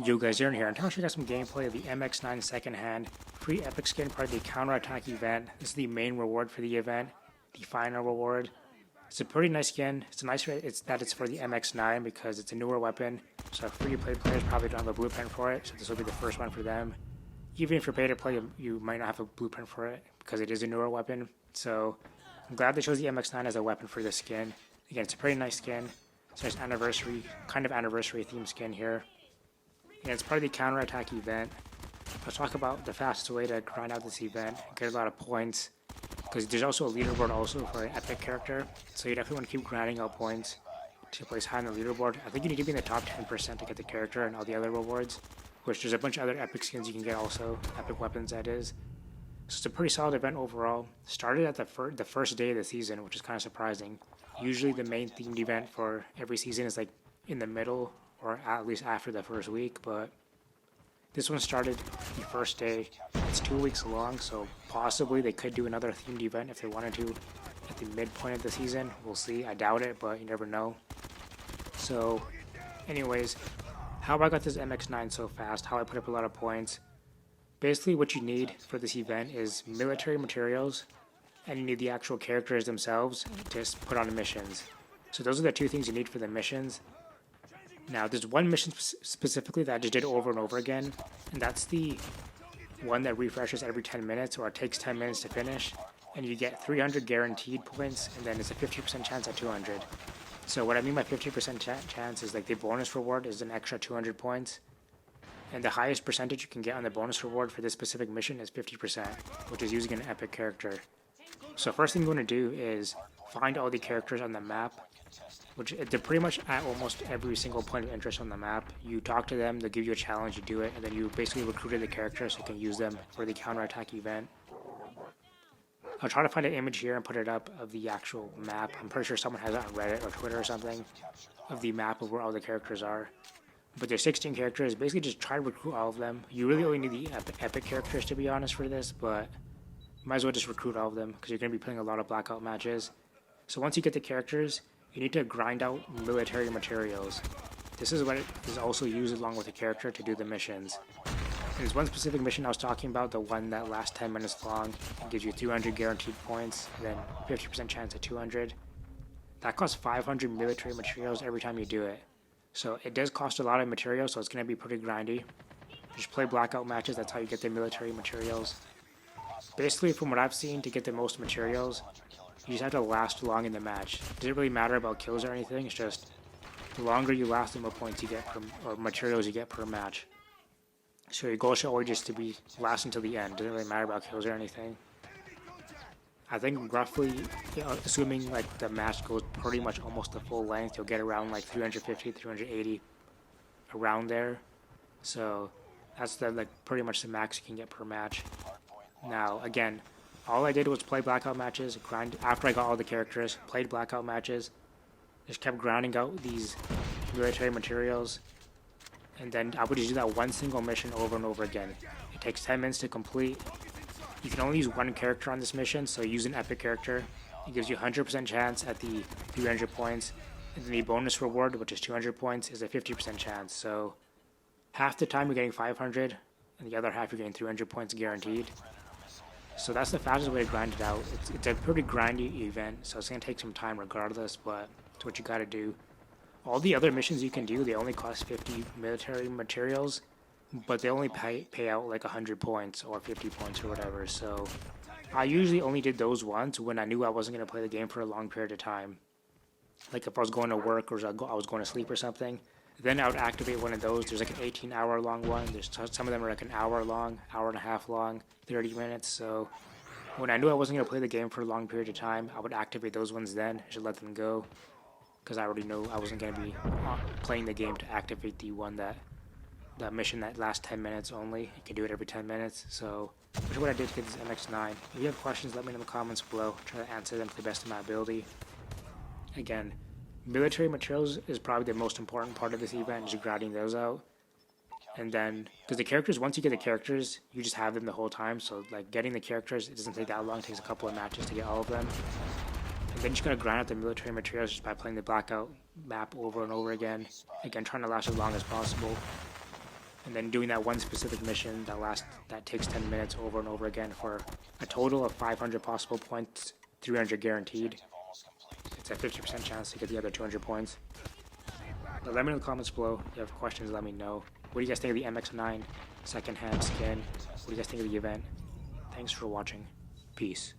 Yo guys, Aaron here. I'm going to show you guys some gameplay of the MX9 second hand free epic skin part of the Counterattack event. This is the main reward for the event, the final reward. It's a pretty nice skin. It's for the MX9 because it's a newer weapon, so free-to-play players probably don't have a blueprint for it, so this will be the first one for them. Even if you're pay-to-play, you might not have a blueprint for it because it is a newer weapon. So I'm glad they chose the MX9 as a weapon for this skin. Again, it's a pretty nice skin. It's a nice anniversary themed skin here. And it's part of the Counterattack event. Let's talk about the fastest way to grind out this event, get a lot of points, because there's also a leaderboard also for an epic character, so you definitely want to keep grinding out points to place high on the leaderboard. I think you need to be in the top 10% to get the character and all the other rewards, which there's a bunch of other epic skins you can get also, epic weapons that is. So it's a pretty solid event overall. Started at the first day of the season, which is kind of surprising. Usually the main themed event for every season is like in the middle, or at least after the first week, but this one started the first day. It's 2 weeks long, so possibly they could do another themed event if they wanted to at the midpoint of the season. We'll see. I doubt it, but you never know. So anyways, how I got this MX9 so fast, how I put up a lot of points. Basically what you need for this event is military materials, and you need the actual characters themselves to put on the missions. So those are the two things you need for the missions. Now, there's one mission specifically that I just did over and over again, and that's the one that refreshes every 10 minutes, or it takes 10 minutes to finish, and you get 300 guaranteed points, and then it's a 50% chance at 200. So what I mean by 50% chance is like the bonus reward is an extra 200 points, and the highest percentage you can get on the bonus reward for this specific mission is 50%, which is using an epic character. So first thing you want to do is find all the characters on the map, which they're pretty much at almost every single point of interest on the map. You talk to them, they'll give you a challenge, you do it, and then you basically recruited the characters so you can use them for the Counterattack event. I'll try to find an image here and put it up of the actual map. I'm pretty sure someone has it on Reddit or Twitter or something, of the map of where all the characters are. But there's 16 characters, basically just try to recruit all of them. You really only need the epic characters to be honest for this, but you might as well just recruit all of them because you're going to be playing a lot of blackout matches. So once you get the characters, you need to grind out military materials. This is what is also used along with the character to do the missions. There's one specific mission I was talking about, the one that lasts 10 minutes long. It gives you 300 guaranteed points, and then 50% chance at 200. That costs 500 military materials every time you do it. So it does cost a lot of materials, so it's going to be pretty grindy. Just play blackout matches, that's how you get the military materials. Basically, from what I've seen, to get the most materials, you just have to last long in the match. It doesn't really matter about kills or anything, it's just the longer you last, the more points you get or materials you get per match. So your goal should always just to be last until the end. It doesn't really matter about kills or anything. I think roughly, assuming like the match goes pretty much almost the full length, you'll get around like 350, 380 around there. So that's pretty much the max you can get per match. Now again, all I did was play blackout matches, grind after I got all the characters, played blackout matches, just kept grinding out these military materials, and then I would just do that one single mission over and over again. It takes 10 minutes to complete. You can only use one character on this mission, so use an epic character. It gives you 100% chance at the 300 points, and then the bonus reward, which is 200 points, is a 50% chance. So half the time you're getting 500, and the other half you're getting 300 points guaranteed. So that's the fastest way to grind it out. It's a pretty grindy event, so it's going to take some time regardless, but it's what you got to do. All the other missions you can do, they only cost 50 military materials, but they only pay out like 100 points or 50 points or whatever. So I usually only did those once when I knew I wasn't going to play the game for a long period of time. Like if I was going to work or I was going to sleep or something, then I would activate one of those. There's like an 18-hour long one. There's some of them are like an hour long, hour and a half long, 30 minutes. So when I knew I wasn't going to play the game for a long period of time, I would activate those ones then. I should let them go because I already know I wasn't going to be playing the game to activate the one that mission that lasts 10 minutes only. You can do it every 10 minutes. So which is what I did to get this MX9. If you have questions, let me know in the comments below. I'll try to answer them to the best of my ability. Again, military materials is probably the most important part of this event, just grinding those out. And then, because the characters, once you get the characters, you just have them the whole time. So like getting the characters, it doesn't take that long. It takes a couple of matches to get all of them. And then you just gotta grind out the military materials just by playing the blackout map over and over again. Again, trying to last as long as possible. and then doing that one specific mission that takes 10 minutes over and over again for a total of 500 possible points, 300 guaranteed. It's a 50% chance to get the other 200 points. But let me know in the comments below. If you have questions, let me know. What do you guys think of the MX9 second-hand skin? What do you guys think of the event? Thanks for watching. Peace.